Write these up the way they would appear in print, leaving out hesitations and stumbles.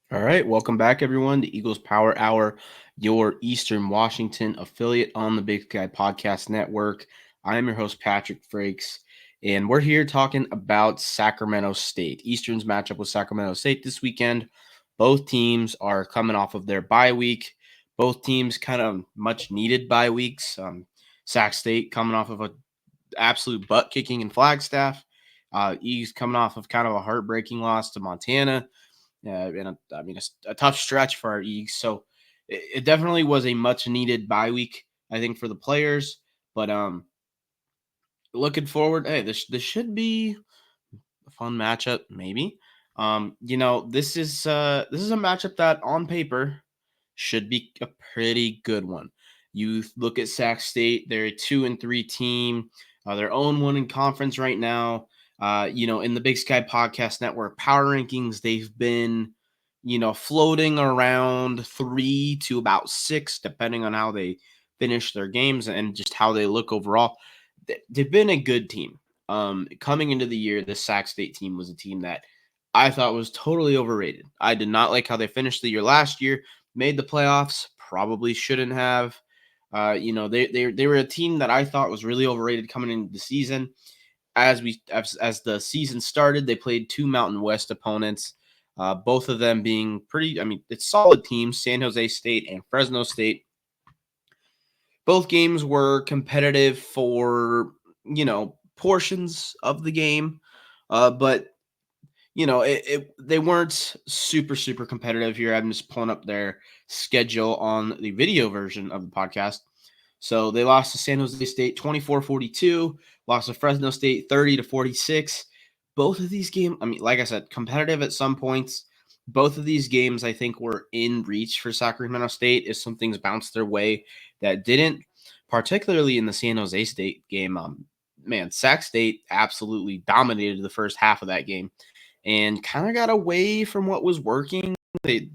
All right, welcome back, everyone, to Eagles Power Hour, your Eastern Washington affiliate on the Big Sky Podcast Network. I am your host, Patrick Frakes, and we're here talking about Sacramento State. Eastern's matchup with Sacramento State this weekend. Both teams are coming off of their bye week. Both teams kind of much needed bye weeks. Sac State coming off of a absolute butt kicking in Flagstaff. East coming off of kind of a heartbreaking loss to Montana. A tough stretch for our Eagles. So it definitely was a much needed bye week, I think, for the players. But looking forward, hey, this should be a fun matchup, maybe. This is a matchup that on paper should be a pretty good one. You look at Sac State; they're a 2-3 team. They're own one in conference right now. In the Big Sky Podcast Network power rankings, they've been, floating around 3 to about 6, depending on how they finish their games and just how they look overall. They've been a good team. Coming into the year, this Sac State team was a team that I thought was totally overrated. I did not like how they finished the year last year. Made the playoffs, probably shouldn't have. They were a team that I thought was really overrated coming into the season. As the season started, they played two Mountain West opponents, both of them being pretty. I mean, it's solid teams: San Jose State and Fresno State. Both games were competitive for portions of the game, but they weren't super competitive here. I'm just pulling up their schedule on the video version of the podcast. So they lost to San Jose State 24-42, lost to Fresno State 30-46. Both of these games, I mean, like I said, competitive at some points. Both of these games, I think, were in reach for Sacramento State if some things bounced their way that didn't, particularly in the San Jose State game. Sac State absolutely dominated the first half of that game and kind of got away from what was working. They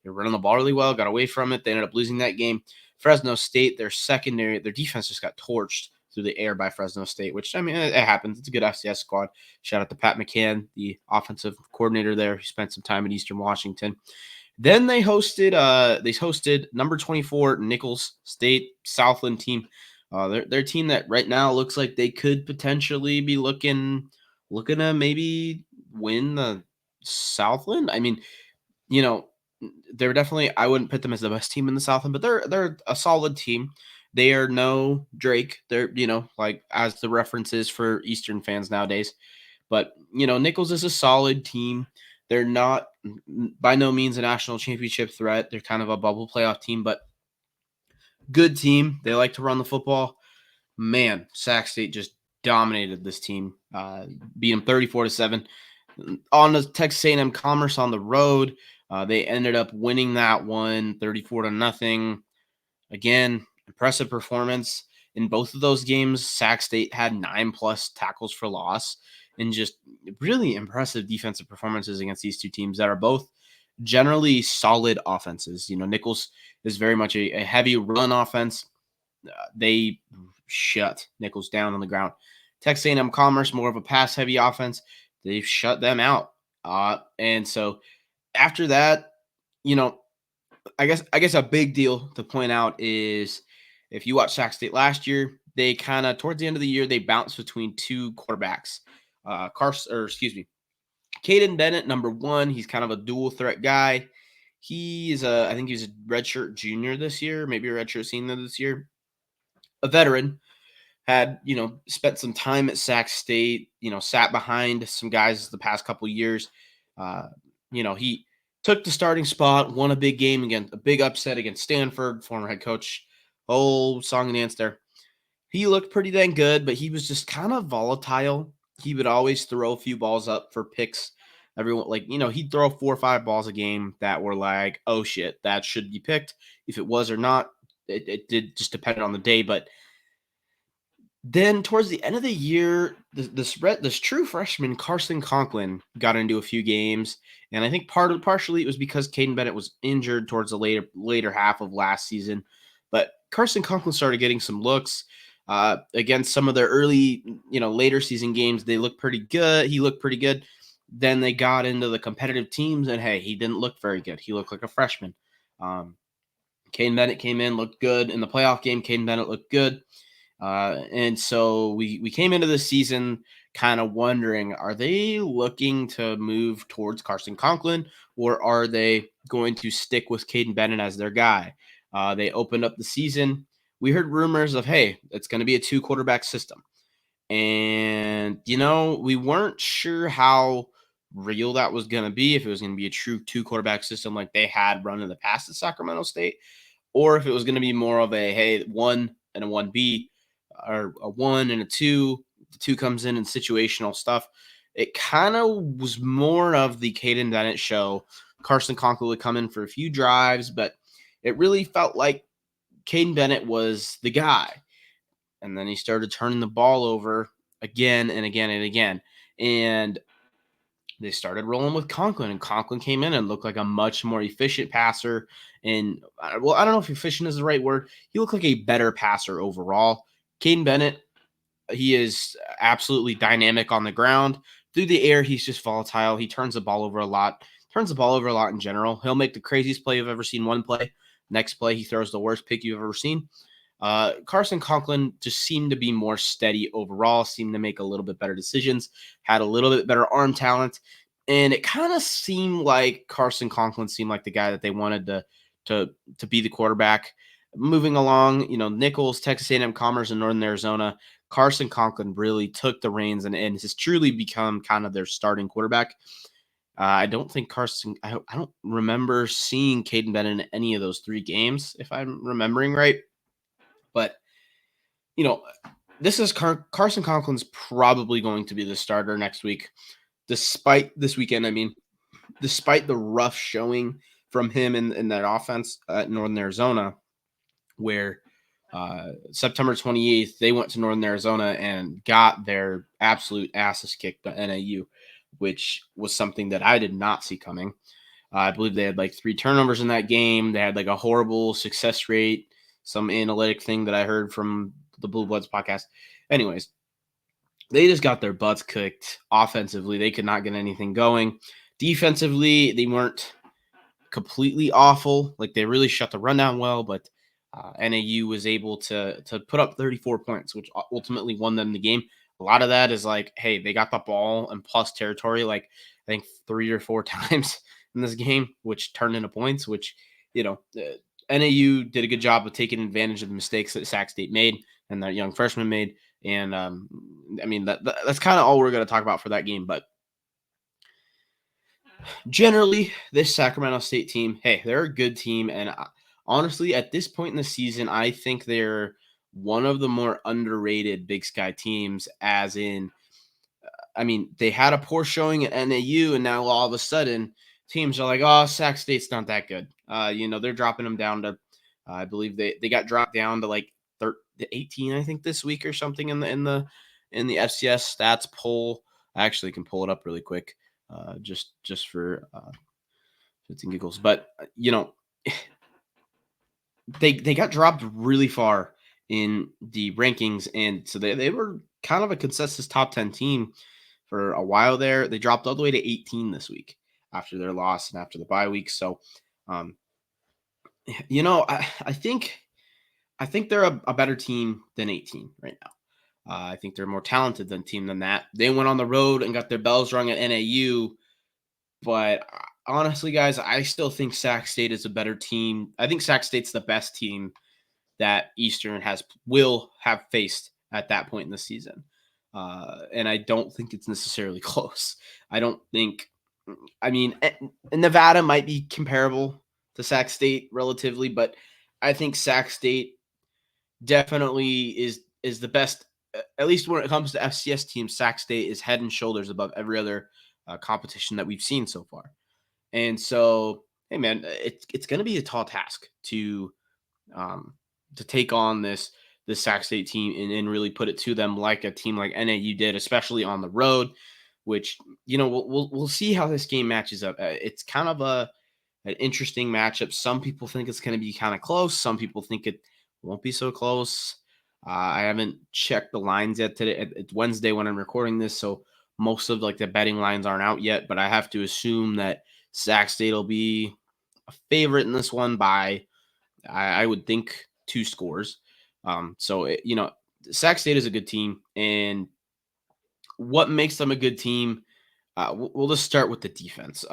were running the ball really well, got away from it. They ended up losing that game. Fresno State, their secondary, their defense just got torched through the air by Fresno State, which, I mean, it happens. It's a good FCS squad. Shout out to Pat McCann, the offensive coordinator there, who spent some time in Eastern Washington. Then they hosted number 24 Nichols State Southland team. Their team that right now looks like they could potentially be looking to maybe win the Southland. I mean, you know, they're definitely, I wouldn't put them as the best team in the Southland, but they're a solid team. They are no Drake. They're, like as the references for Eastern fans nowadays. But, Nichols is a solid team. They're not by no means a national championship threat. They're kind of a bubble playoff team, but good team. They like to run the football. Man, Sac State just dominated this team. Beat them 34-7 on the Texas A&M Commerce on the road. They ended up winning that one 34-0. Again, impressive performance in both of those games. Sac State had 9+ tackles for loss and just really impressive defensive performances against these two teams that are both generally solid offenses. Nichols is very much a heavy run offense. They shut Nichols down on the ground. Texas A&M Commerce, more of a pass-heavy offense. They've shut them out. And so after that, I guess a big deal to point out is if you watch Sac State last year, they kind of towards the end of the year they bounced between two quarterbacks. Caden Bennett, number one, he's kind of a dual threat guy. I think he's a redshirt junior this year, maybe a redshirt senior this year. A veteran, had spent some time at Sac State, sat behind some guys the past couple years. He took the starting spot, won a big game against a big upset against Stanford, former head coach, whole song and dance there. He looked pretty dang good, but he was just kind of volatile. He would always throw a few balls up for picks. Everyone, he'd throw 4 or 5 balls a game that were like, oh shit, that should be picked. If it was or not, it did just depend on the day. But then towards the end of the year, this true freshman Carson Conklin got into a few games, and I think partially it was because Caden Bennett was injured towards the later half of last season. But Carson Conklin started getting some looks against some of their early, later season games. They looked pretty good. He looked pretty good. then they got into the competitive teams, and hey, he didn't look very good. He looked like a freshman. Um, Caden Bennett came in, looked good in the playoff game. Caden Bennett looked good. And so we came into the season kind of wondering, are they looking to move towards Carson Conklin, or are they going to stick with Caden Bennett as their guy? They opened up the season. We heard rumors of, hey, it's going to be a 2 quarterback system. And, we weren't sure how real that was going to be, if it was going to be a true 2 quarterback system like they had run in the past at Sacramento State, or if it was going to be more of a, hey, 1 and a 1B, or a 1 and a 2. The 2 comes in and situational stuff. It kind of was more of the Caden Bennett show. Carson Conklin would come in for a few drives, but it really felt like Caden Bennett was the guy. And then he started turning the ball over again and again and again. And they started rolling with Conklin, and Conklin came in and looked like a much more efficient passer. And well, I don't know if efficient is the right word. He looked like a better passer overall. Caden Bennett, he is absolutely dynamic on the ground. Through the air, he's just volatile. He turns the ball over a lot. Turns the ball over a lot in general. He'll make the craziest play you've ever seen one play. Next play, he throws the worst pick you've ever seen. Carson Conklin just seemed to be more steady overall, seemed to make a little bit better decisions, had a little bit better arm talent, and it kind of seemed like Carson Conklin seemed like the guy that they wanted to be the quarterback. Moving along, Nichols, Texas A&M Commerce, and Northern Arizona, Carson Conklin really took the reins and has truly become kind of their starting quarterback. I don't think I don't remember seeing Caden Bennett in any of those 3 games, if I'm remembering right. But, you know, this is Carson Conklin's probably going to be the starter next week, despite this weekend. I mean, despite the rough showing from him in that offense at Northern Arizona, where September 28th, they went to Northern Arizona and got their absolute asses kicked by NAU, which was something that I did not see coming. I believe they had like 3 turnovers in that game. They had like a horrible success rate, some analytic thing that I heard from the Blue Bloods podcast. Anyways, they just got their butts kicked offensively. They could not get anything going. Defensively, they weren't completely awful. Like, they really shut the run down well, but NAU was able to put up 34 points, which ultimately won them the game. A lot of that is like, hey, they got the ball in plus territory, like I think 3 or 4 times in this game, which turned into points, which, NAU did a good job of taking advantage of the mistakes that Sac State made and that young freshman made. And I mean, that's kind of all we're going to talk about for that game. But generally, this Sacramento State team, hey, they're a good team. And honestly, at this point in the season, I think they're one of the more underrated Big Sky teams, as in, I mean, they had a poor showing at NAU, and now all of a sudden, teams are like, oh, Sac State's not that good. They're dropping them down to, I believe they got dropped down to like 18, I think, this week or something in the FCS stats poll. I actually can pull it up really quick, just for shits and giggles. But they got dropped really far in the rankings, and so they were kind of a consensus top 10 team for a while there. They dropped all the way to 18 this week after their loss and after the bye week. So, um, I think they're a better team than 18 right now. I think they're more talented team than that. They went on the road and got their bells rung at NAU, but honestly, guys, I still think Sac State is a better team. I think Sac State's the best team that Eastern will have faced at that point in the season. And I don't think it's necessarily close. I don't think, I mean, Nevada might be comparable to Sac State relatively, but I think Sac State definitely is the best, at least when it comes to FCS teams. Sac State is head and shoulders above every other competition that we've seen so far. And so, hey, man, it's going to be a tall task to take on this Sac State team and really put it to them like a team like NAU did, especially on the road. Which we'll see how this game matches up. It's kind of an interesting matchup. Some people think it's going to be kind of close. Some people think it won't be so close. I haven't checked the lines yet today. It's Wednesday when I'm recording this, so Most of like the betting lines aren't out yet, but I have to assume that Sac State will be a favorite in this one by I would think 2 scores. Sac State is a good team, and what makes them a good team? We'll just start with the defense.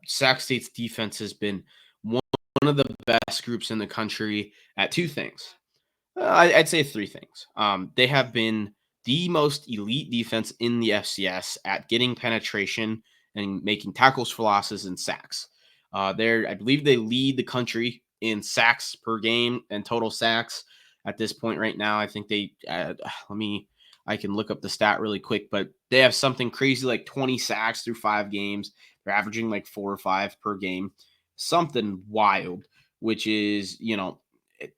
Sac State's defense has been one of the best groups in the country at 2 things. I'd say 3 things. They have been the most elite defense in the FCS at getting penetration and making tackles for losses and sacks. I believe they lead the country in sacks per game and total sacks at this point right now. I think I can look up the stat really quick, but they have something crazy like 20 sacks through 5 games. They're averaging like 4 or 5 per game, something wild, which is, it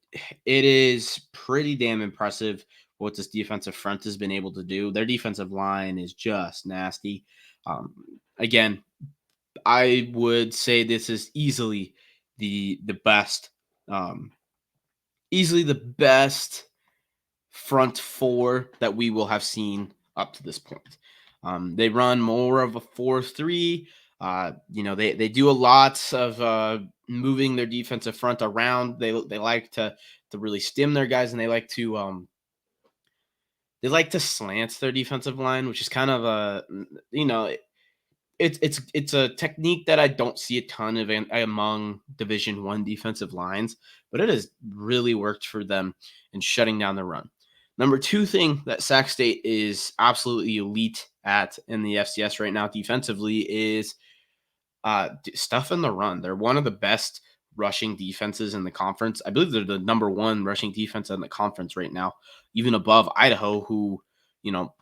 is pretty damn impressive what this defensive front has been able to do. Their defensive line is just nasty. Again, I would say this is the best, um, easily the best front four that we will have seen up to this point. They run more of a 4-3. They do a lot of moving their defensive front around. They like to really stim their guys, and they like to slant their defensive line, which is kind of it's a technique that I don't see a ton of among Division 1 defensive lines, but it has really worked for them in shutting down the run. Number 2 thing that Sac State is absolutely elite at in the FCS right now defensively is stuff in the run. They're one of the best rushing defenses in the conference. I believe they're the number 1 rushing defense in the conference right now, even above Idaho, who,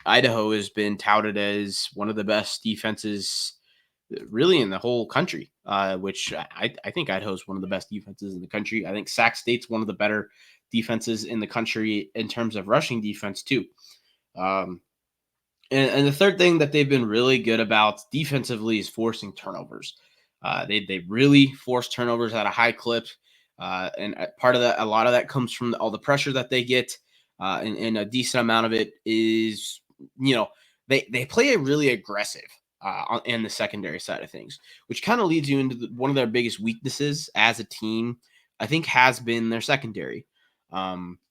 Idaho has been touted as one of the best defenses really in the whole country, which I think Idaho is one of the best defenses in the country. I think Sac State's one of the better defenses in the country in terms of rushing defense too. Um, and the third thing that they've been really good about defensively is forcing turnovers. They really force turnovers at a high clip, and part of that, a lot of that comes from all the pressure that they get, and a decent amount of it is, they play a really aggressive in the secondary side of things, which kind of leads you into one of their biggest weaknesses as a team. I think has been their secondary.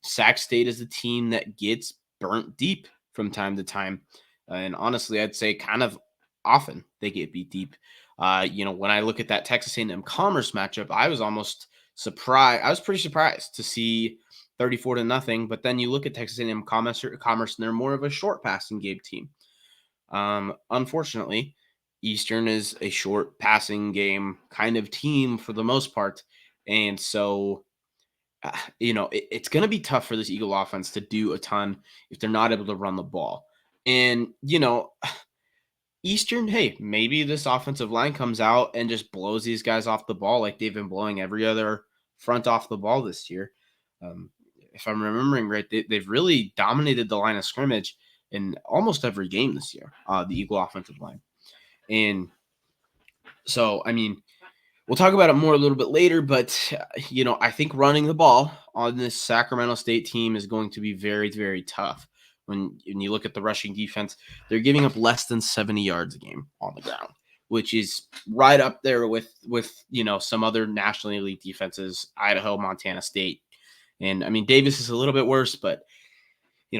Sac State is a team that gets burnt deep from time to time. And honestly, I'd say kind of often they get beat deep. When I look at that Texas A&M Commerce matchup, I was almost surprised. I was pretty surprised to see 34-0. But then you look at Texas A&M Commerce, and they're more of a short passing game team. Unfortunately, Eastern is a short passing game kind of team for the most part, and so it's going to be tough for this Eagle offense to do a ton if they're not able to run the ball. And, Eastern, hey, maybe this offensive line comes out and just blows these guys off the ball like they've been blowing every other front off the ball this year. If I'm remembering right, they've really dominated the line of scrimmage in almost every game this year, the Eagle offensive line. And so, I mean, we'll talk about it more a little bit later, but, I think running the ball on this Sacramento State team is going to be very, very tough. When you look at the rushing defense, they're giving up less than 70 yards a game on the ground, which is right up there with some other nationally elite defenses, Idaho, Montana State. And, I mean, Davis is a little bit worse, but,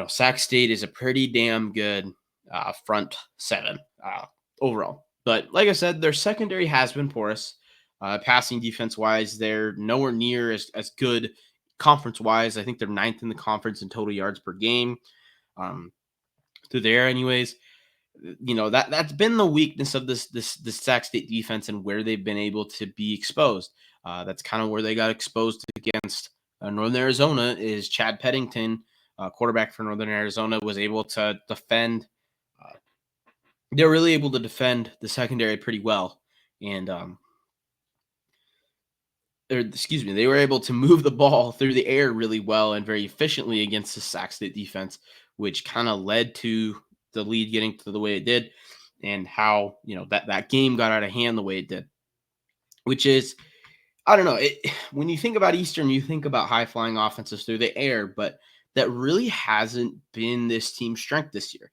Sac State is a pretty damn good front seven overall. But like I said, their secondary has been porous. Passing defense wise, they're nowhere near as good conference wise. I think they're 9th in the conference in total yards per game. Through there, anyways, that's been the weakness of this Sac State defense and where they've been able to be exposed. That's kind of where they got exposed against Northern Arizona. Is Chad Peddington, quarterback for Northern Arizona, was able to defend. They're really able to defend the secondary pretty well, and they were able to move the ball through the air really well and very efficiently against the Sac State defense, which kind of led to the lead getting to the way it did, and how that game got out of hand the way it did. Which is, I don't know, when you think about Eastern, you think about high flying offenses through the air, but that really hasn't been this team's strength this year.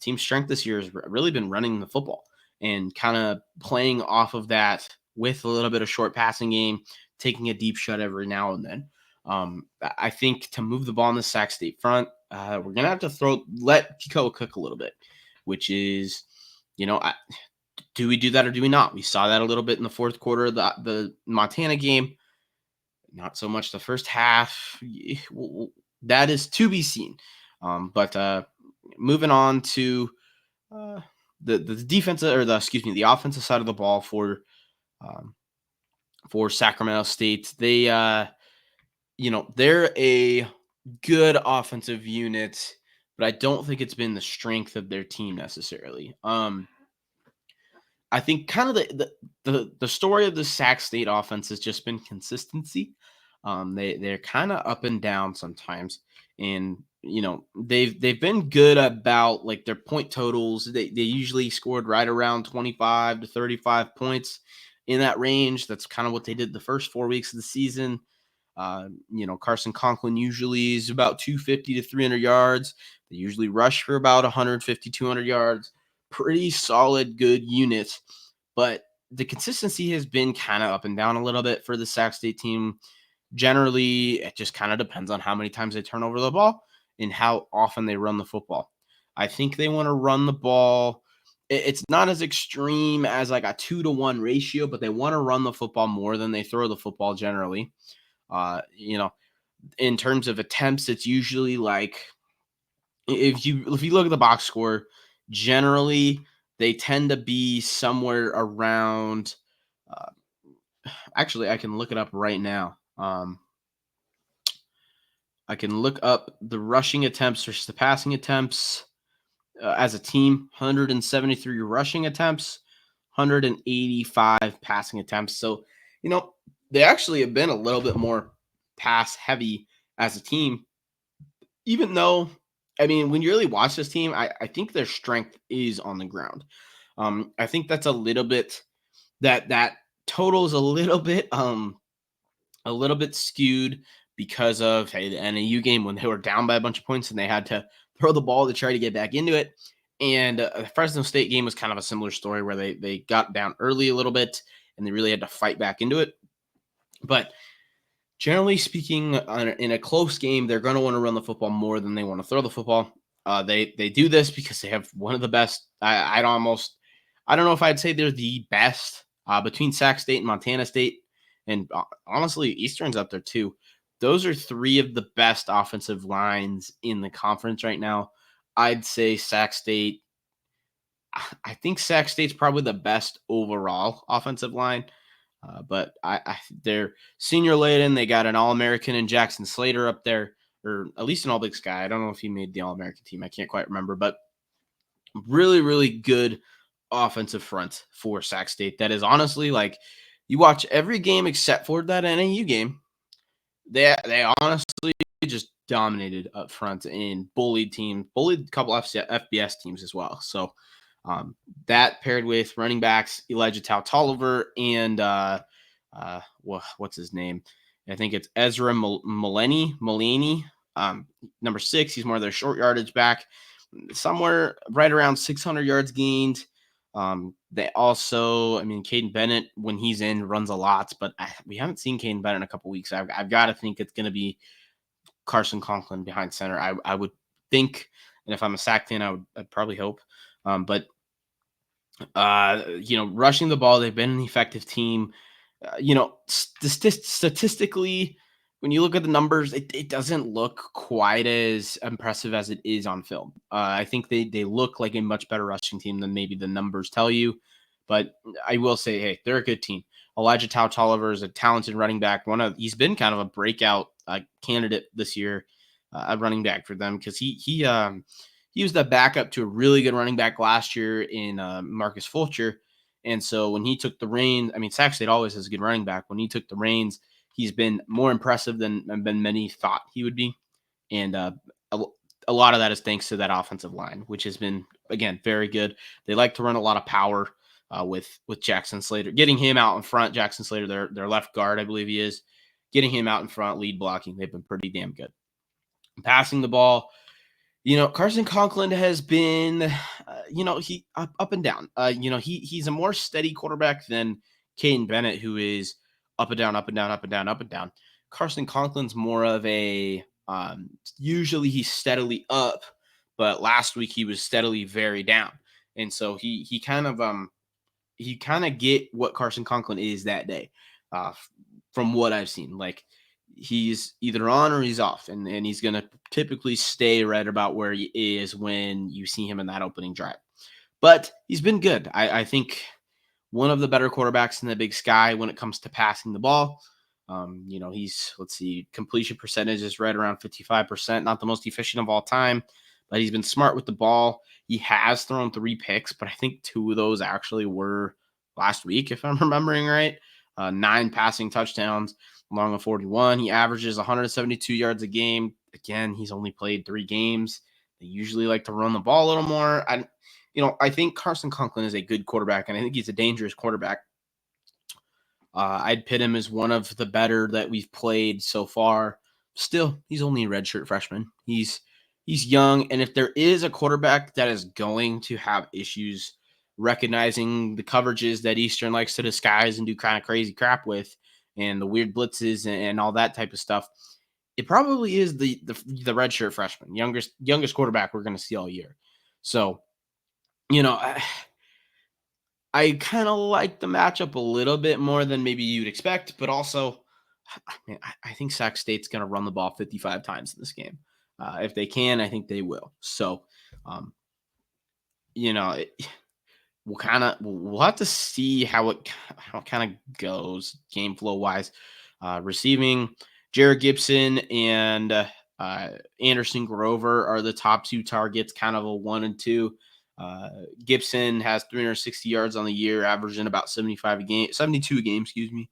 team's strength this year has really been running the football and kind of playing off of that with a little bit of short passing game, taking a deep shot every now and then. I think to move the ball in the Sac State front, we're gonna have to let Kiko cook a little bit, which is, do we do that or do we not? We saw that a little bit in the fourth quarter of the Montana game. Not so much the first half. That is to be seen. But moving on to uh, the defensive or the offensive side of the ball um, for Sacramento State. They're a good offensive unit, but I don't think it's been the strength of their team necessarily. I think kind of the story of the Sac State offense has just been consistency. They're kind of up and down sometimes, and they've been good about like their point totals. They usually scored right around 25 to 35 points in that range. That's kind of what they did the first 4 weeks of the season. Carson Conklin usually is about 250 to 300 yards. They usually rush for about 150, 200 yards. Pretty solid, good units. But the consistency has been kind of up and down a little bit for the Sac State team. Generally, it just kind of depends on how many times they turn over the ball and how often they run the football. I think they want to run the ball. It's not as extreme as like a 2-to-1 ratio, but they want to run the football more than they throw the football generally. Uh, you know, in terms of attempts, it's usually like if you look at the box score, generally they tend to be somewhere around. Uh, Actually, I can look it up right now. I can look up the rushing attempts versus the passing attempts as a team. 173 rushing attempts, 185 passing attempts. So they actually have been a little bit more pass heavy as a team, even though, I mean, when you really watch this team, I think their strength is on the ground. I think that's a little bit that total is a little bit skewed because of the NAU game when they were down by a bunch of points and they had to throw the ball to try to get back into it. And the Fresno State game was kind of a similar story where they got down early a little bit and they really had to fight back into it. But generally speaking, in a close game, they're going to want to run the football more than they want to throw the football. They do this because they have one of the best. I don't know if I'd say they're the best between Sac State and Montana State, and honestly, Eastern's up there too. Those are three of the best offensive lines in the conference right now. I'd say Sac State. I think Sac State's probably the best overall offensive line. But they're senior laden. They got an All-American in Jackson Slater up there, or at least an All-Big Sky. I don't know if he made the All-American team. I can't quite remember, but really, really good offensive front for Sac State. That is honestly like you watch every game except for that NAU game. They honestly just dominated up front and bullied a couple FBS teams as well. So that paired with running backs Elijah Tolliver and what's his name? I think it's Ezra Mullaney. Number 6. He's more of their short yardage back, somewhere right around 600 yards gained. They also, I mean, Caden Bennett, when he's in, runs a lot, but we haven't seen Caden Bennett in a couple weeks. I've got to think it's going to be Carson Conklin behind center. I would think, and if I'm a Sac fan, I'd probably hope. But rushing the ball, they've been an effective team. Statistically, when you look at the numbers, it doesn't look quite as impressive as it is on film. I think they look like a much better rushing team than maybe the numbers tell you. But I will say, hey, they're a good team. Elijah Tolliver is a talented running back. He's been kind of a breakout candidate this year, a running back for them because he was the backup to a really good running back last year in Marcus Fulcher. And so when he took the reins, I mean, Sac State always has a good running back. When he took the reins, he's been more impressive than many thought he would be. And a lot of that is thanks to that offensive line, which has been, again, very good. They like to run a lot of power with Jackson Slater. Getting him out in front, Jackson Slater, their left guard, I believe he is. Getting him out in front, lead blocking, they've been pretty damn good. Passing the ball, Carson Conklin has been, he up and down. He's a more steady quarterback than Caden Bennett, who is up and down, up and down, up and down, up and down. Carson Conklin's more of a, usually he's steadily up, but last week he was steadily very down, and so he kind of get what Carson Conklin is that day, from what I've seen. Like he's either on or he's off, and he's gonna typically stay right about where he is when you see him in that opening drive. But he's been good. I think one of the better quarterbacks in the Big Sky when it comes to passing the ball. He's let's see, completion percentage is right around 55%, not the most efficient of all time, but he's been smart with the ball. He has thrown 3 picks, but I think 2 of those actually were last week, if I'm remembering right. 9 passing touchdowns along with 41. He averages 172 yards a game. Again, he's only played 3 games. They usually like to run the ball a little more. I think Carson Conklin is a good quarterback, and I think he's a dangerous quarterback. I'd pit him as one of the better that we've played so far. Still, he's only a redshirt freshman. He's young, and if there is a quarterback that is going to have issues recognizing the coverages that Eastern likes to disguise and do kind of crazy crap with, and the weird blitzes and all that type of stuff, it probably is the redshirt freshman, youngest quarterback we're going to see all year. So, you know, I kind of like the matchup a little bit more than maybe you'd expect, but also, I think Sac State's going to run the ball 55 times in this game. If they can, I think they will. So, um, you know, it, we'll have to see how it kind of goes game flow wise. Receiving, Jared Gibson and Anderson Grover are the top 2 targets, kind of a 1 and 2. Gibson has 360 yards on the year, averaging about 72 a game, excuse me.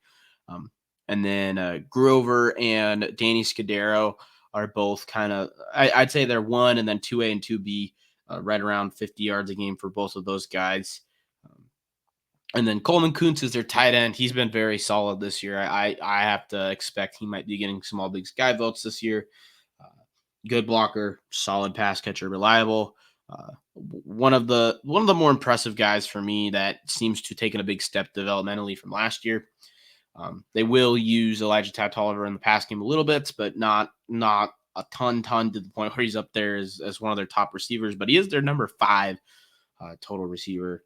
And then Grover and Danny Scudero are both kind of, I'd say they're 1 and then 2A and 2B, right around 50 yards a game for both of those guys. And then Coleman Kuntz is their tight end. He's been very solid this year. I have to expect he might be getting some All Big Sky votes this year. Uh, Good blocker, solid pass catcher, reliable. One of the more impressive guys for me that seems to have taken a big step developmentally from last year. They will use Elijah Tad Tolliver in the pass game a little bit, but not a ton to the point where he's up there as one of their top receivers. But he is their number 5 total receiver.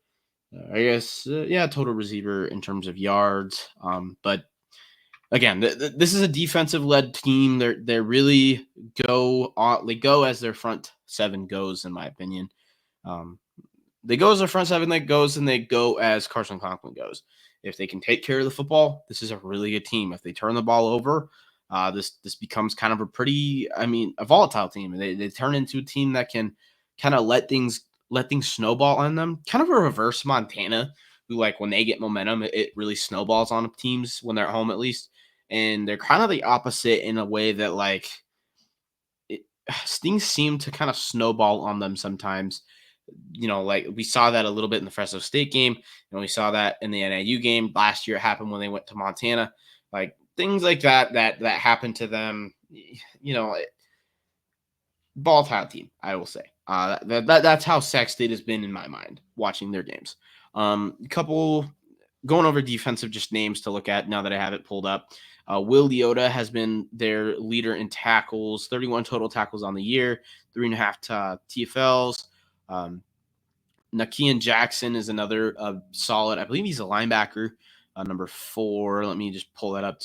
I guess, total receiver in terms of yards. But again, this is a defensive led team. They really go as their front 7 goes, in my opinion. They go as their front 7 that goes, and they go as Carson Conklin goes. If they can take care of the football, this is a really good team. If they turn the ball over, this becomes kind of a volatile team. They turn into a team that can kind of let things snowball on them. Kind of a reverse Montana, who like when they get momentum, it really snowballs on teams when they're at home at least. And they're kind of the opposite in a way that like things seem to kind of snowball on them sometimes. Like we saw that a little bit in the Fresno State game. We saw that in the NIU game last year. It happened when they went to Montana. Like things like that happened to them. Volatile team, I will say. That's how Sac State has been in my mind watching their games. Couple going over defensive just names to look at now that I have it pulled up. Will Leota has been their leader in tackles, 31 total tackles on the year, 3.5 TFLs. Nakean Jackson is another solid. I believe he's a linebacker, number 4. Let me just pull that up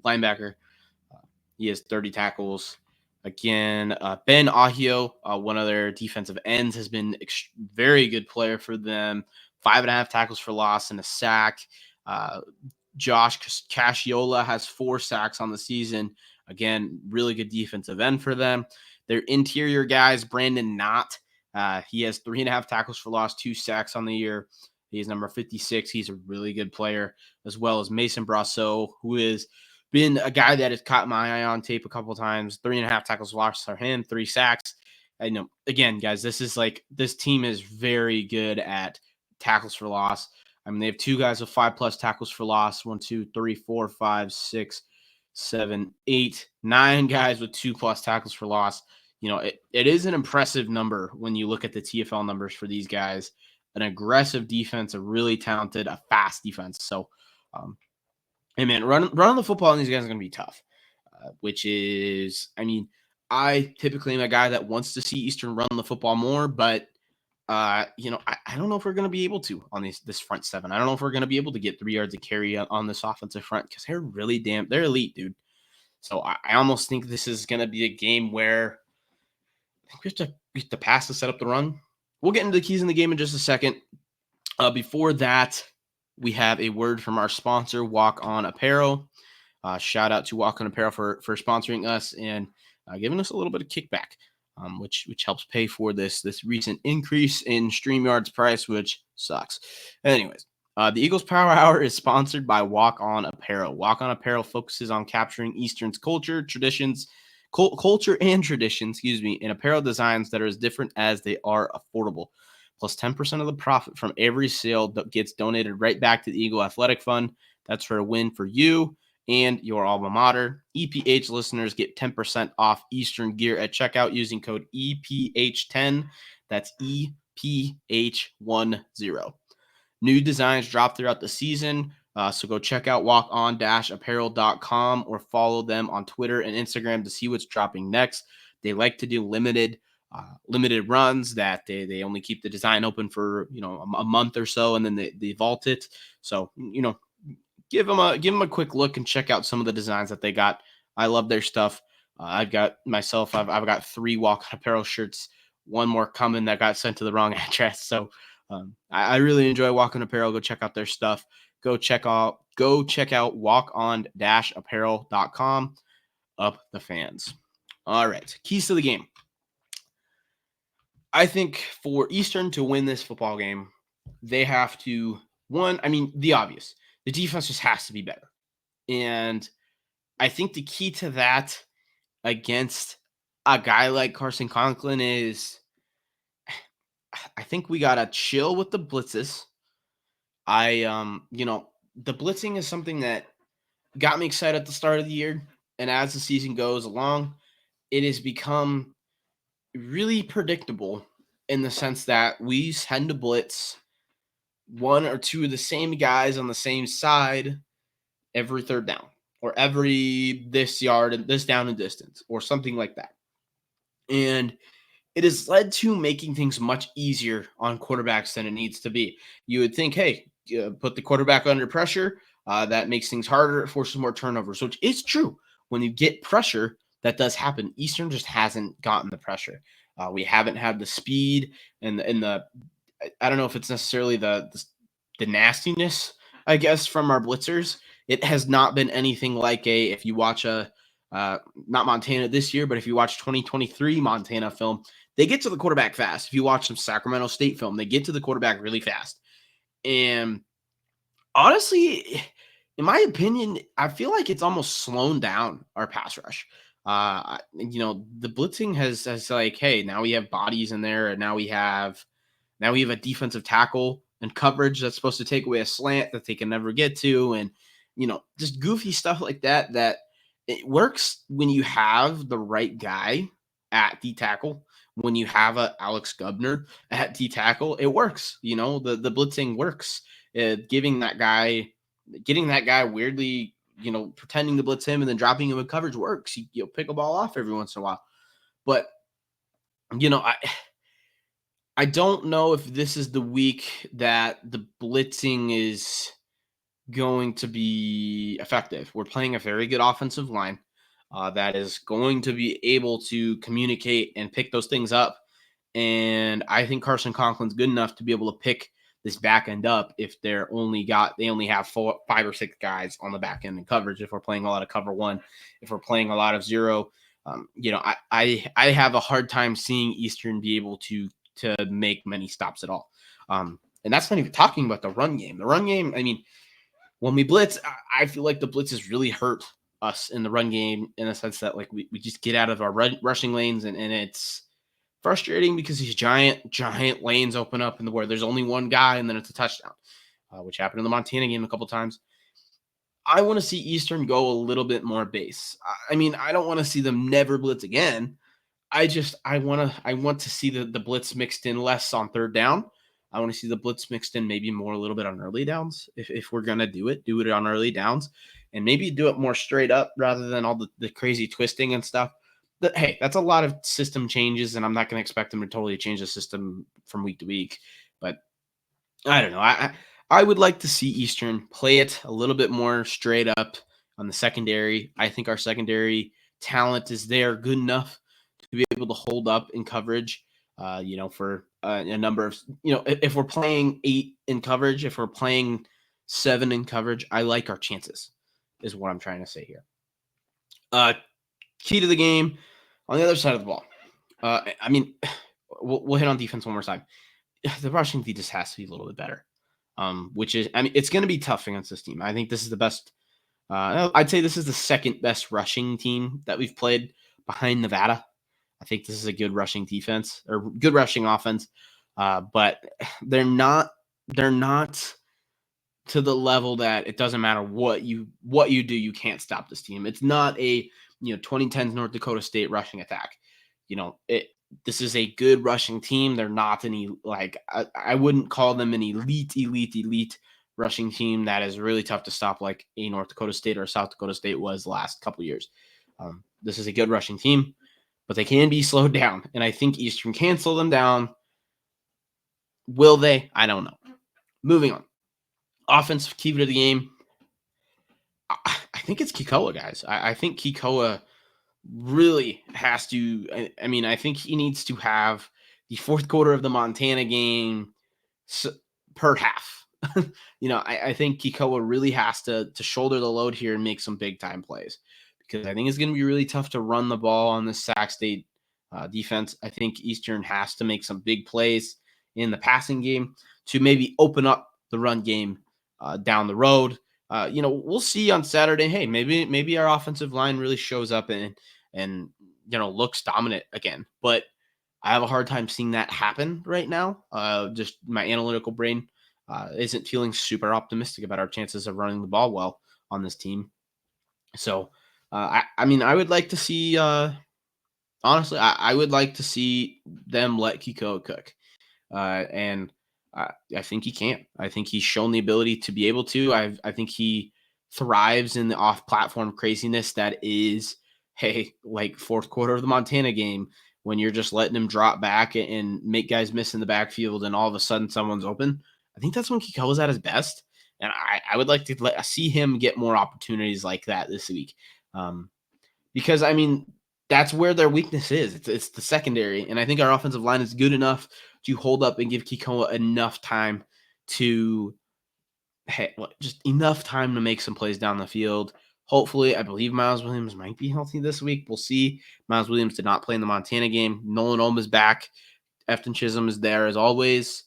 linebacker. He has 30 tackles. Again, Ben Ahio, one of their defensive ends, has been very good player for them. 5.5 tackles for loss and a sack. Josh Casciola has 4 sacks on the season. Again, really good defensive end for them. Their interior guys, Brandon Knott, he has 3.5 tackles for loss, 2 sacks on the year. He's number 56. He's a really good player, as well as Mason Brasso, who has been a guy that has caught my eye on tape a couple of times. 3.5 tackles for loss for him, 3 sacks. I know, again, guys, this team is very good at tackles for loss. They have 2 guys with 5+ tackles for loss. 1, 2, 3, 4, 5, 6, 7, 8, 9 guys with 2+ tackles for loss. it is an impressive number when you look at the TFL numbers for these guys. An aggressive defense, a really talented, a fast defense. So, hey man, running the football on these guys is going to be tough. Which is, I mean, I typically am a guy that wants to see Eastern run the football more, but I don't know if we're going to be able to on this front seven. I don't know if we're going to be able to get 3 yards of carry on this offensive front because they're elite, dude. So I almost think this is going to be a game where I think we have to pass to set up the run. We'll get into the keys in the game in just a second. Before that, we have a word from our sponsor, Walk On Apparel. Shout out to Walk On Apparel for sponsoring us and giving us a little bit of kickback, which helps pay for this recent increase in StreamYard's price, which sucks. Anyways, the Eagles Power Hour is sponsored by Walk On Apparel. Walk On Apparel focuses on capturing Eastern's culture and traditions, in apparel designs that are as different as they are affordable. Plus 10% of the profit from every sale that gets donated right back to the Eagle Athletic Fund. That's for a win for you and your alma mater. EPH listeners get 10% off Eastern gear at checkout using code EPH10. That's EPH10. New designs drop throughout the season, so go check out walkon-apparel.com or follow them on Twitter and Instagram to see what's dropping next. They like to do limited runs that they only keep the design open for a month or so, and then they vault it. So give them a quick look and check out some of the designs that they got. I love their stuff. I've got 3 Walk On Apparel shirts, one more coming that got sent to the wrong address. So I really enjoy Walk On Apparel. Go check out their stuff. Go check out walkon-apparel.com. Up the fans. All right, keys to the game. I think for Eastern to win this football game, they have to, the obvious. The defense just has to be better. And I think the key to that against a guy like Carson Conklin is I think we got to chill with the blitzes. The blitzing is something that got me excited at the start of the year. And as the season goes along, it has become really predictable in the sense that we tend to blitz 1 or 2 of the same guys on the same side every third down or every this yard and this down and distance or something like that. And it has led to making things much easier on quarterbacks than it needs to be. You would think, hey, put the quarterback under pressure. That makes things harder. It forces more turnovers, which is true. When you get pressure, that does happen. Eastern just hasn't gotten the pressure. We haven't had the speed and the I don't know if it's necessarily the nastiness, I guess, from our blitzers. It has not been anything like if you watch not Montana this year, but if you watch 2023 Montana film, they get to the quarterback fast. If you watch some Sacramento State film, they get to the quarterback really fast. And honestly, in my opinion, I feel like it's almost slowed down our pass rush. The blitzing has like, hey, now we have bodies in there, and now we have a defensive tackle and coverage that's supposed to take away a slant that they can never get to, and just goofy stuff like that. That it works when you have the right guy at the tackle. When you have a Alex Gubner at D tackle, it works. The blitzing works. Getting that guy weirdly, pretending to blitz him and then dropping him in coverage works. You'll pick a ball off every once in a while. But, I don't know if this is the week that the blitzing is going to be effective. We're playing a very good offensive line that is going to be able to communicate and pick those things up. And I think Carson Conklin's good enough to be able to pick this back end up if they only have 5 or 6 guys on the back end in coverage. If we're playing a lot of cover 1, if we're playing a lot of 0, I have a hard time seeing Eastern be able to make many stops at all. And that's not even talking about the run game. The run game, when we blitz, I feel like the blitzes really hurt us in the run game in the sense that like we just get out of our rushing lanes and it's frustrating because these giant lanes open up where there's only one guy and then it's a touchdown, which happened in the Montana game a couple times. I want to see Eastern go a little bit more base. I don't want to see them never blitz again. I want to see the blitz mixed in less on third down. I want to see the blitz mixed in maybe more a little bit on early downs. If we're gonna do it on early downs, and maybe do it more straight up rather than all the crazy twisting and stuff. But hey, that's a lot of system changes, and I'm not gonna expect them to totally change the system from week to week. But I don't know. I would like to see Eastern play it a little bit more straight up on the secondary. I think our secondary talent is there good enough to be able to hold up in coverage. For a number of if we're playing 8 in coverage, if we're playing 7 in coverage, I like our chances. Is what I'm trying to say here. Uh, Key to the game on the other side of the ball. I mean, we'll hit on defense one more time. The rushing D just has to be a little bit better. Which is, I mean, it's going to be tough against this team. I think this is the best. I'd say this is the second best rushing team that we've played behind Nevada. I think this is a good rushing defense or good rushing offense, but they're not. They're not to the level that it doesn't matter what you do, you can't stop this team. It's not a 2010s North Dakota State rushing attack. It This is a good rushing team. They're not any like I wouldn't call them an elite rushing team that is really tough to stop like a North Dakota State or South Dakota State was the last couple years. This is a good rushing team, but they can be slowed down, and I think Eastern can slow them down. Will they? I don't know. Moving on. Offensive key to the game. I think it's Kikoa, guys. I think Kikoa really has to. I mean, I think he needs to have the fourth quarter of the Montana game per half. I think Kikoa really has to shoulder the load here and make some big time plays, because I think it's going to be really tough to run the ball on the Sac State defense. I think Eastern has to make some big plays in the passing game to maybe open up the run game down the road. We'll see on Saturday. Hey, maybe our offensive line really shows up and looks dominant again. But I have a hard time seeing that happen right now. Just my analytical brain isn't feeling super optimistic about our chances of running the ball well on this team. So, I mean, I would like to see. Honestly, I would like to see them let Kiko cook, and I think he can. I think he's shown the ability to be able to. I think he thrives in the off-platform craziness that is, hey, like fourth quarter of the Montana game when you're just letting him drop back and make guys miss in the backfield, and all of a sudden someone's open. I think that's when Kiko is at his best, and I would like to see him get more opportunities like that this week, because I mean that's where their weakness is. It's the secondary, and I think our offensive line is good enough to hold up and give Kikoa enough time to just enough time to make some plays down the field. Hopefully, I believe Miles Williams might be healthy this week. We'll see. Miles Williams did not play in the Montana game. Nolan Olm is back. Efton Chisholm is there as always.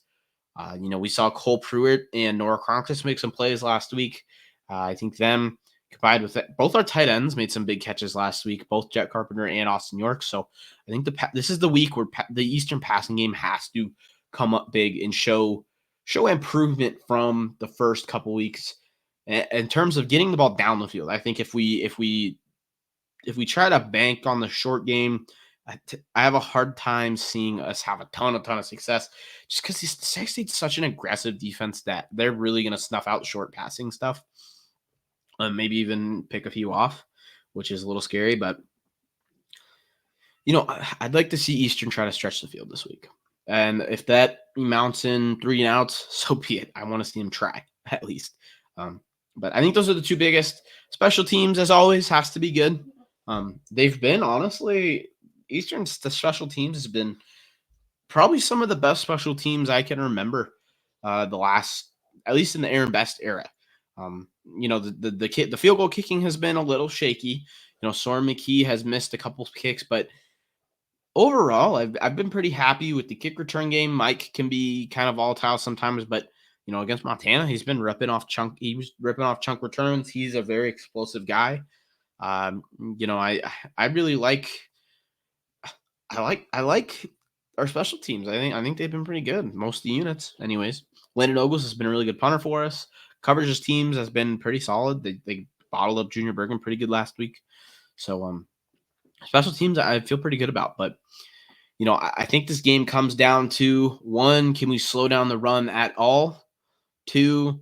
We saw Cole Pruitt and Nora Cronkis make some plays last week. I think them combined with that, both our tight ends made some big catches last week, both Jet Carpenter and Austin York. So I think this is the week where the Eastern passing game has to come up big and show improvement from the first couple weeks in terms of getting the ball down the field. I think if we try to bank on the short game, I have a hard time seeing us have a ton of success, just because Sac State's such an aggressive defense that they're really going to snuff out short passing stuff. Maybe even pick a few off, which is a little scary. But, I'd like to see Eastern try to stretch the field this week. And if that amounts in 3 and outs, so be it. I want to see him try, at least. But I think those are the two biggest. Special teams, as always, has to be good. They've been, honestly, Eastern's the special teams has been probably some of the best special teams I can remember the last, at least in the Aaron Best era. The field goal kicking has been a little shaky. Soren McKee has missed a couple of kicks, but overall, I've been pretty happy with the kick return game. Mike can be kind of volatile sometimes, but against Montana, he's been ripping off chunk. He was ripping off chunk returns. He's a very explosive guy. I really like. I like our special teams. I think they've been pretty good. Most of the units, anyways. Landon Ogles has been a really good punter for us. Coverages teams has been pretty solid. They bottled up Junior Bergen pretty good last week. So Special teams, I feel pretty good about, but I think this game comes down to one: can we slow down the run at all? Two,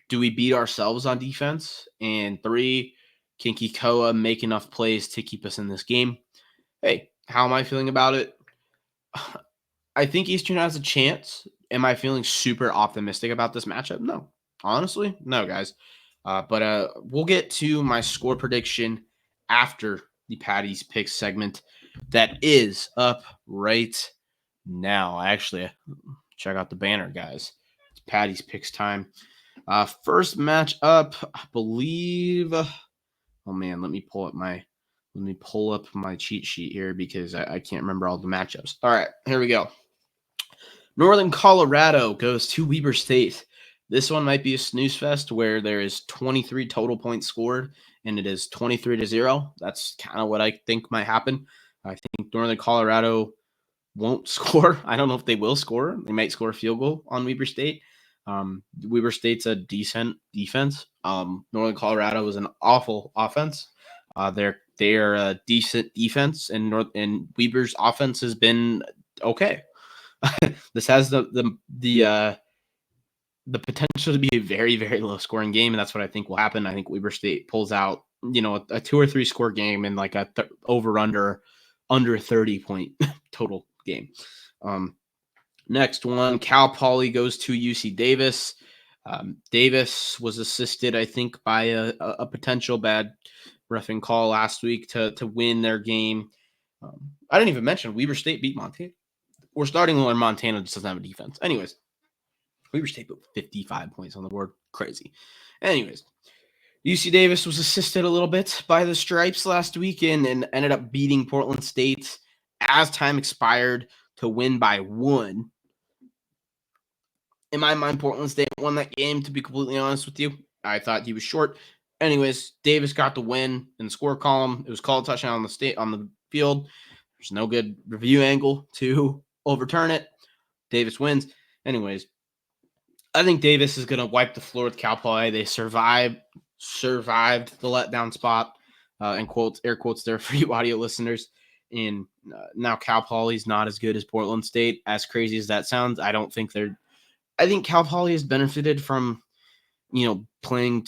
do we beat ourselves on defense? And three, can Kikoa make enough plays to keep us in this game? Hey, how am I feeling about it? I think Eastern has a chance. Am I feeling super optimistic about this matchup? No. Honestly, no, guys. But we'll get to my score prediction after the Patty's Picks segment that is up right now. Actually, check out the banner, guys. It's Patty's Picks time. First match up, I believe. Oh man, let me pull up my cheat sheet here because I can't remember all the matchups. All right, here we go. Northern Colorado goes to Weber State. This one might be a snooze fest where there is 23 total points scored and it is 23-0. That's kind of what I think might happen. I think Northern Colorado won't score. I don't know if they will score. They might score a field goal on Weber State. Weber State's a decent defense. Northern Colorado is an awful offense. They're a decent defense, and Weber's offense has been okay. This has the potential to be a very, very low scoring game, and that's what I think will happen. I think Weber State pulls out, a 2 or 3 score game and like a over under 30 point total game. Next one, Cal Poly goes to UC Davis. Davis was assisted, I think, by a potential bad reffing call last week to win their game. I didn't even mention Weber State beat Montana. We're starting to learn Montana just doesn't have a defense. Anyways, Weber State put 55 points on the board. Crazy. Anyways, UC Davis was assisted a little bit by the Stripes last weekend and ended up beating Portland State as time expired to win by 1. In my mind, Portland State won that game, to be completely honest with you. I thought he was short. Anyways, Davis got the win in the score column. It was called a touchdown on the field. There's no good review angle to overturn it. Davis wins. Anyways, I think Davis is going to wipe the floor with Cal Poly. They survived the letdown spot, and air quotes there for you audio listeners. And now Cal Poly's not as good as Portland State. As crazy as that sounds, I think Cal Poly has benefited from, playing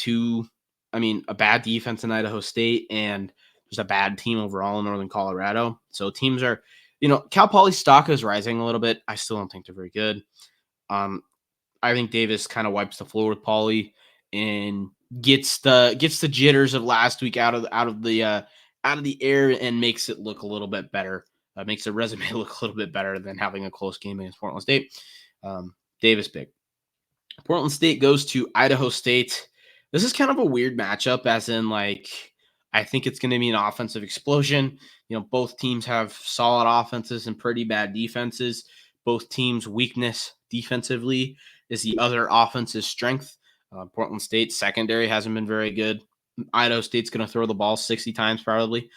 a bad defense in Idaho State and just a bad team overall in Northern Colorado. So teams are, Cal Poly's stock is rising a little bit. I still don't think they're very good. I think Davis kind of wipes the floor with Poly and gets the jitters of last week out of the air and makes it look a little bit better. Makes the resume look a little bit better than having a close game against Portland State. Davis pick. Portland State goes to Idaho State. This is kind of a weird matchup, as in, I think it's going to be an offensive explosion. Both teams have solid offenses and pretty bad defenses. Both teams' weakness defensively is the other offense's strength. Portland State's secondary hasn't been very good. Idaho State's going to throw the ball 60 times probably.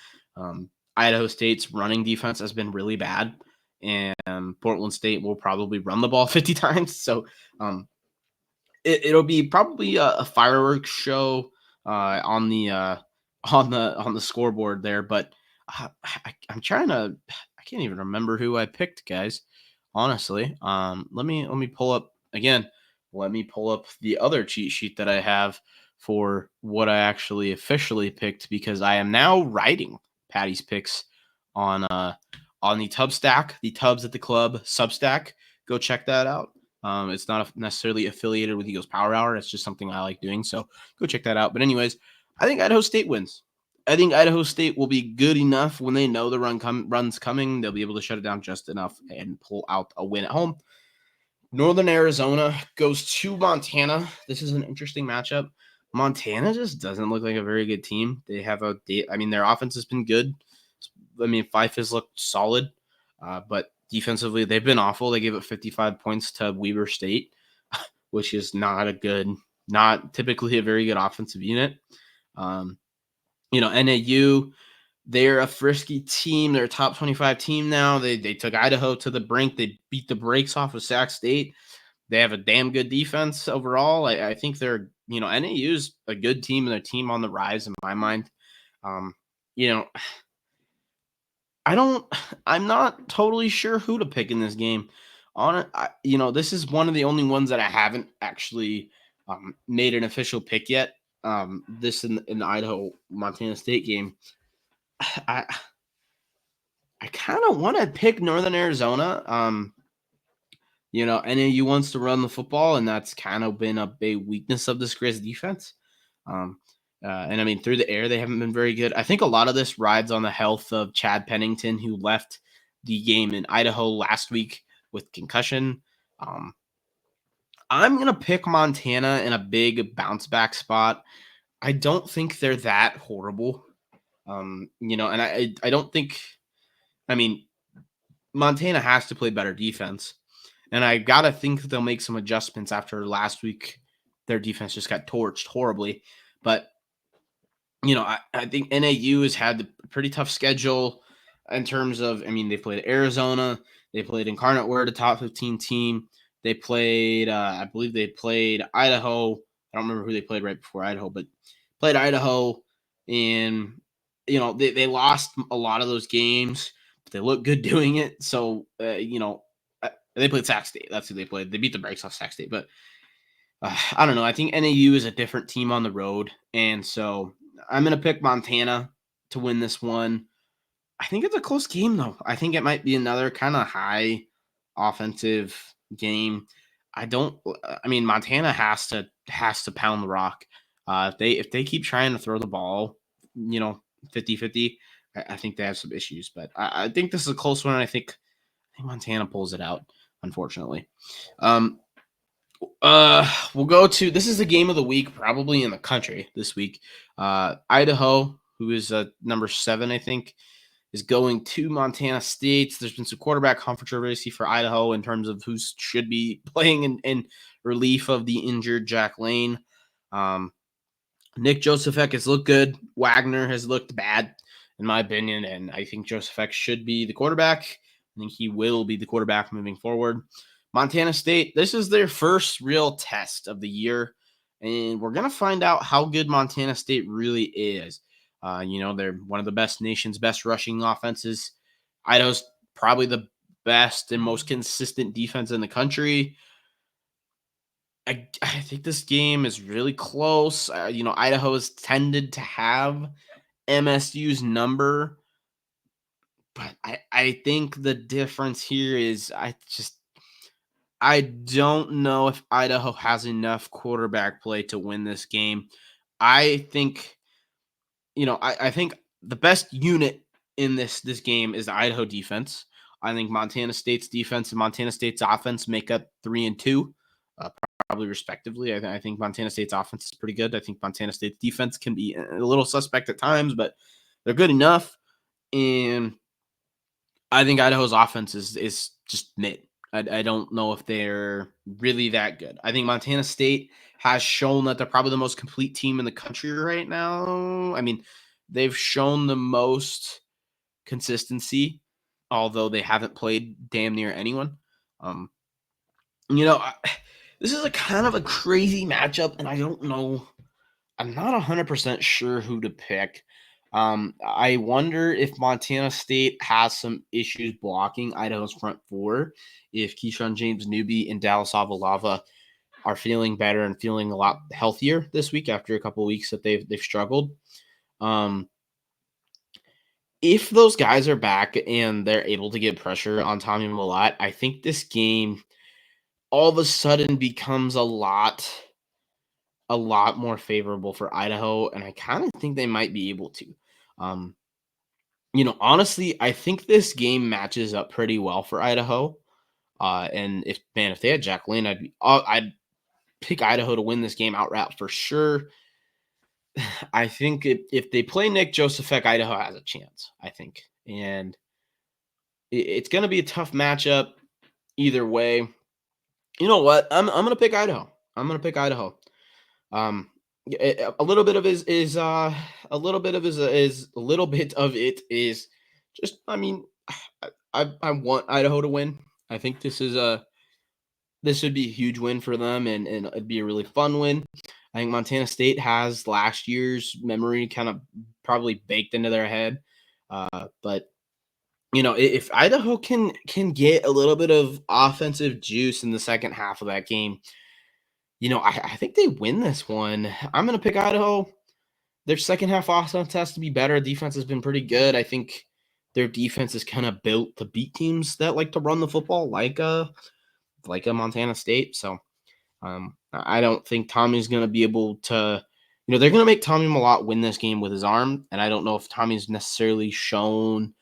Idaho State's running defense has been really bad, and Portland State will probably run the ball 50 times. So it'll be probably a fireworks show on the scoreboard there. But I'm trying to. I can't even remember who I picked, guys. Honestly, let me pull up again. Let me pull up the other cheat sheet that I have for what I actually officially picked, because I am now writing Patty's picks on the Tub Stack, the Tubs at the Club Substack. Go check that out. It's not necessarily affiliated with Eagles Power Hour. It's just something I like doing. So go check that out. But anyways, I think Idaho State wins. I think Idaho State will be good enough when they know the run's coming. They'll be able to shut it down just enough and pull out a win at home. Northern Arizona goes to Montana. This is an interesting matchup. Montana just doesn't look like a very good team. They have their offense has been good. Fife has looked solid, but defensively they've been awful. They gave up 55 points to Weber State, which is not typically a very good offensive unit. NAU, they're a frisky team. They're a top 25 team now. They took Idaho to the brink. They beat the brakes off of Sac State. They have a damn good defense overall. I think they're, NAU's a good team and a team on the rise in my mind. I don't I'm not totally sure who to pick in this game. On it, this is one of the only ones that I haven't actually made an official pick yet. This in the Idaho Montana State game. I I kind of want to pick Northern Arizona. NAU wants to run the football, and that's kind of been a big weakness of this Grizz defense. Um, and I mean, through the air, they haven't been very good. I think a lot of this rides on the health of Chad Pennington, who left the game in Idaho last week with concussion. Um, I'm going to pick Montana in a big bounce back spot. I don't think they're that horrible. And I don't think, I mean, Montana has to play better defense. And I got to think that they'll make some adjustments after last week. Their defense just got torched horribly. But I think NAU has had a pretty tough schedule in terms of, I mean, they played Arizona, they played Incarnate Word, a top 15 team. They played, I believe they played Idaho. I don't remember who they played right before Idaho, but played Idaho. And, they lost a lot of those games, but they look good doing it. So, they played Sac State. That's who they played. They beat the brakes off Sac State. But I don't know. I think NAU is a different team on the road. And so I'm going to pick Montana to win this one. I think it's a close game, though. I think it might be another kind of high offensive game. I mean, Montana has to pound the rock. If they keep trying to throw the ball, 50-50, I think they have some issues. But I think this is a close one. And I think Montana pulls it out, unfortunately. Um, we'll go to this is the game of the week, probably in the country this week. Idaho, who is number 7, I think, is going to Montana State. There's been some quarterback controversy for Idaho in terms of who should be playing in relief of the injured Jack Lane. Nick Josephek has looked good. Wagner has looked bad, in my opinion, and I think Josephek should be the quarterback. I think he will be the quarterback moving forward. Montana State, this is their first real test of the year, and we're going to find out how good Montana State really is. They're one of the nation's best rushing offenses. Idaho's probably the best and most consistent defense in the country. I think this game is really close. Idaho has tended to have MSU's number, but I think the difference here is I don't know if Idaho has enough quarterback play to win this game. I think, I think the best unit in this game is the Idaho defense. I think Montana State's defense and Montana State's offense make up 3 and 2, uh, probably respectively. I think Montana State's offense is pretty good. I think Montana State's defense can be a little suspect at times, but they're good enough. And I think Idaho's offense is just mid. I don't know if they're really that good. I think Montana State has shown that they're probably the most complete team in the country right now. I mean, they've shown the most consistency, although they haven't played damn near anyone. Um, you know, I, this is a kind of a crazy matchup, and I don't know. I'm not 100% sure who to pick. I wonder if Montana State has some issues blocking Idaho's front four. If Keyshawn James Newby and Dallas Avalava are feeling better and feeling a lot healthier this week after a couple of weeks that they've struggled. Um, if those guys are back and they're able to get pressure on Tommy Millott, I think this game all of a sudden becomes a lot more favorable for Idaho, and I kind of think they might be able to. Um, honestly, I think this game matches up pretty well for Idaho. And if they had Jack Lane, I'd pick Idaho to win this game outright for sure. I think if they play Nick Josephek, Idaho has a chance. I think, and it's going to be a tough matchup either way. You know what? I'm going to pick Idaho. I'm going to pick Idaho. A little bit of a little bit of it is just. I mean, I want Idaho to win. I think this would be a huge win for them, and it'd be a really fun win. I think Montana State has last year's memory kind of probably baked into their head, but If Idaho can get a little bit of offensive juice in the second half of that game, I think they win this one. I'm gonna pick Idaho. Their second half offense has to be better. Defense has been pretty good. I think their defense is kind of built to beat teams that like to run the football, like a Montana State. So I don't think Tommy's going to be able to. They're going to make Tommy Malott win this game with his arm, and I don't know if Tommy's necessarily shown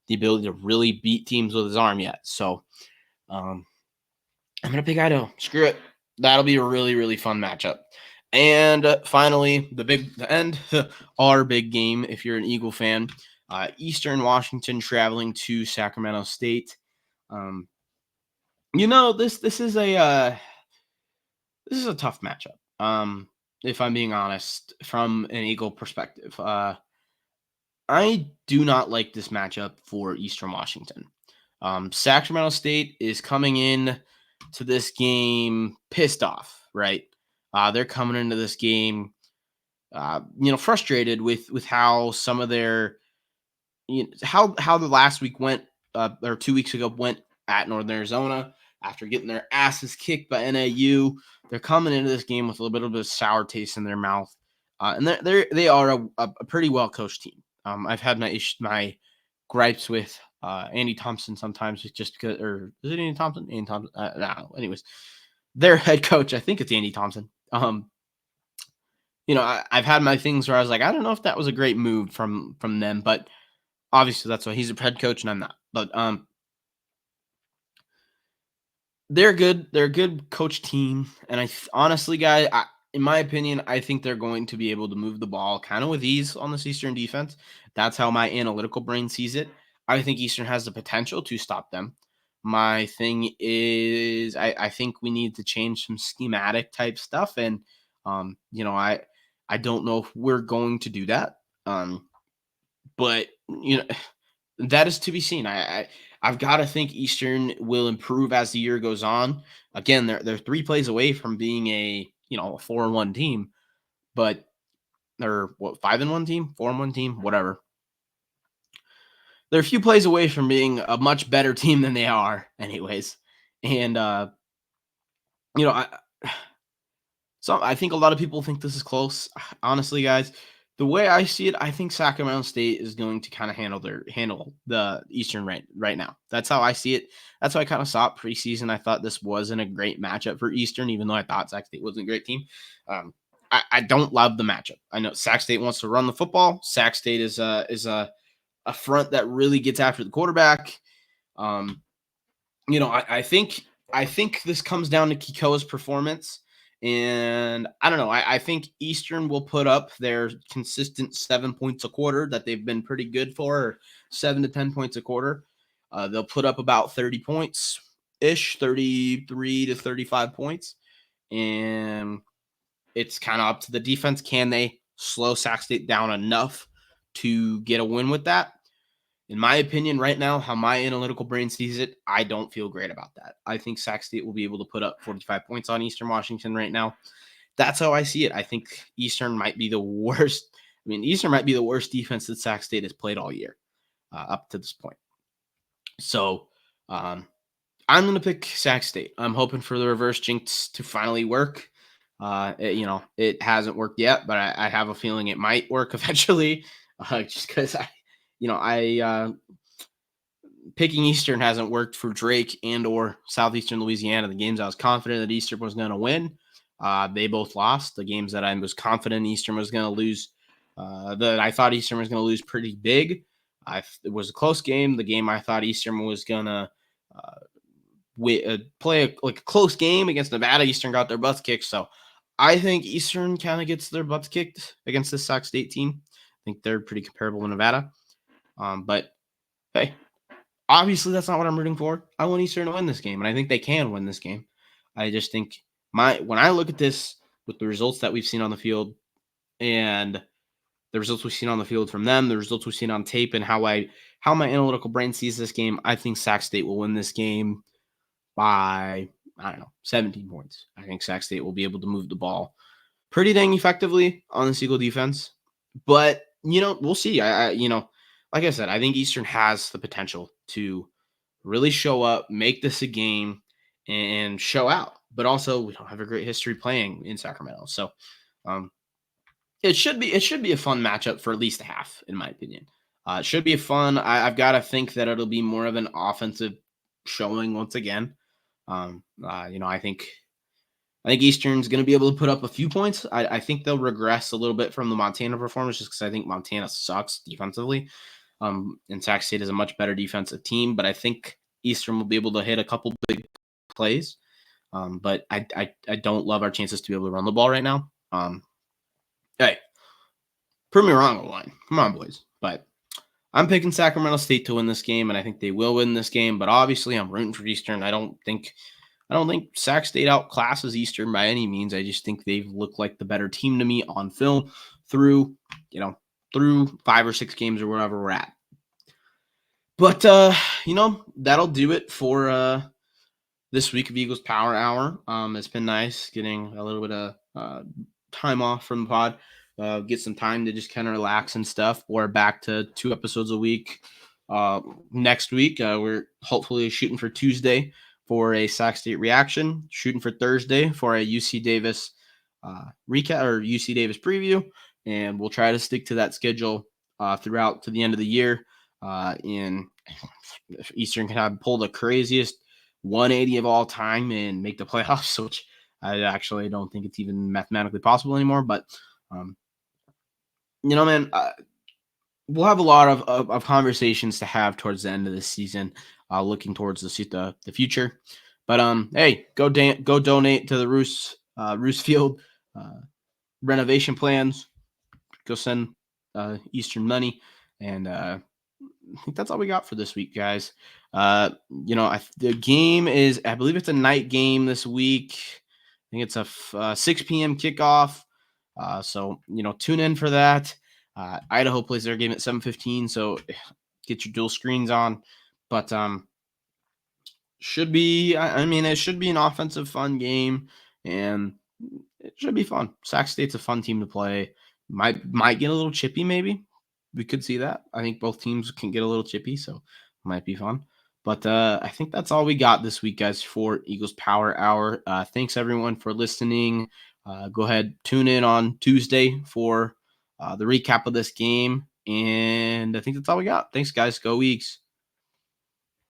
the ability to really beat teams with his arm yet. So um, I'm going to pick Idaho. Screw it. That'll be a really, really fun matchup. And finally, the end, our big game. If you're an Eagle fan, Eastern Washington traveling to Sacramento State. This is a tough matchup. If I'm being honest, from an Eagle perspective, I do not like this matchup for Eastern Washington. Sacramento State is coming in to this game pissed off, right? They're coming into this game, frustrated with how some of their, how the last week went, or 2 weeks ago went at Northern Arizona after getting their asses kicked by NAU. They're coming into this game with a little bit of a sour taste in their mouth, and they are a pretty well coached team. I've had my gripes with Andy Thompson sometimes, just because, or is it Andy Thompson? Andy Thompson. I don't know. Anyways, their head coach, I think it's Andy Thompson. I've had my things where I was like, I don't know if that was a great move from them, but obviously that's why he's a head coach and I'm not. But they're good. They're a good coach team, and honestly, guys, in my opinion, I think they're going to be able to move the ball kind of with ease on this Eastern defense. That's how my analytical brain sees it. I think Eastern has the potential to stop them. My thing is, I think we need to change some schematic type stuff, and I don't know if we're going to do that. But that is to be seen. I've got to think Eastern will improve as the year goes on. Again, they're 3 plays away from being a 4-1 team, but they're 5-1 team, 4-1 team, whatever. They're a few plays away from being a much better team than they are, anyways. And I I think a lot of people think this is close. Honestly, guys, the way I see it, I think Sacramento State is going to kind of handle the Eastern right now. That's how I see it. That's how I kind of saw it preseason. I thought this wasn't a great matchup for Eastern, even though I thought Sac State wasn't a great team. I don't love the matchup. I know Sac State wants to run the football. Sac State is a front that really gets after the quarterback. I think this comes down to Kikoa's performance. And I don't know. I think Eastern will put up their consistent 7 points a quarter that they've been pretty good for, 7 to 10 points a quarter. They'll put up about 30 points ish, 33 to 35 points. And it's kind of up to the defense. Can they slow Sac State down enough to get a win with that? In my opinion, right now, how my analytical brain sees it, I don't feel great about that. I think Sac State will be able to put up 45 points on Eastern Washington right now. That's how I see it. I think Eastern might be the worst. Eastern might be the worst defense that Sac State has played all year up to this point. So I'm going to pick Sac State. I'm hoping for the reverse jinx to finally work. It hasn't worked yet, but I have a feeling it might work eventually, just because picking Eastern hasn't worked for Drake and or Southeastern Louisiana. The games I was confident that Eastern was going to win, they both lost. The games that I was confident Eastern was going to lose, that I thought Eastern was going to lose pretty big. It was a close game. The game I thought Eastern was going to play a close game against Nevada, Eastern got their butts kicked. So I think Eastern kind of gets their butts kicked against this Sac State team. I think they're pretty comparable to Nevada. But hey, obviously that's not what I'm rooting for. I want Eastern to win this game, and I think they can win this game. I just think when I look at this with the results that we've seen on the field and the results we've seen on the field from them, the results we've seen on tape, and how my analytical brain sees this game, I think Sac State will win this game by, 17 points. I think Sac State will be able to move the ball pretty dang effectively on the Eagle defense. But, we'll see. like I said, I think Eastern has the potential to really show up, make this a game, and show out. But also, we don't have a great history playing in Sacramento, so um, it should be a fun matchup for at least a half, in my opinion. It should be fun. I've got to think that it'll be more of an offensive showing once again. I think Eastern's going to be able to put up a few points. I think they'll regress a little bit from the Montana performance just because I think Montana sucks defensively. And Sac State is a much better defensive team, but I think Eastern will be able to hit a couple big plays. But I don't love our chances to be able to run the ball right now. Hey, prove me wrong, line. Come on, boys. But I'm picking Sacramento State to win this game, and I think they will win this game. But obviously, I'm rooting for Eastern. I don't think Sac State outclasses Eastern by any means. I just think they've looked like the better team to me on film through, through 5 or 6 games or whatever we're at. But that'll do it for this week of Eagles Power Hour. It's been nice getting a little bit of time off from the pod. Get some time to just kind of relax and stuff. We're back to 2 episodes a week. Next week, we're hopefully shooting for Tuesday for a Sac State reaction, shooting for Thursday for a UC Davis recap or UC Davis preview, and we'll try to stick to that schedule throughout to the end of the year. In Eastern can have pull the craziest 180 of all time and make the playoffs, which I actually don't think it's even mathematically possible anymore. But man, we'll have a lot of conversations to have towards the end of the season, looking towards the future. But hey, go donate to the Roos Field renovation plans. Go send Eastern money, and I think that's all we got for this week, guys. The game is, I believe it's a night game this week. I think it's a 6 p.m. kickoff. So tune in for that. Idaho plays their game at 7:15, so get your dual screens on. But should be, I mean, it should be an offensive fun game, and it should be fun. Sac State's a fun team to play. Might get a little chippy, maybe. We could see that. I think both teams can get a little chippy, so it might be fun. But I think that's all we got this week, guys, for Eagles Power Hour. Thanks, everyone, for listening. Go ahead, tune in on Tuesday for the recap of this game. And I think that's all we got. Thanks, guys. Go Eagles.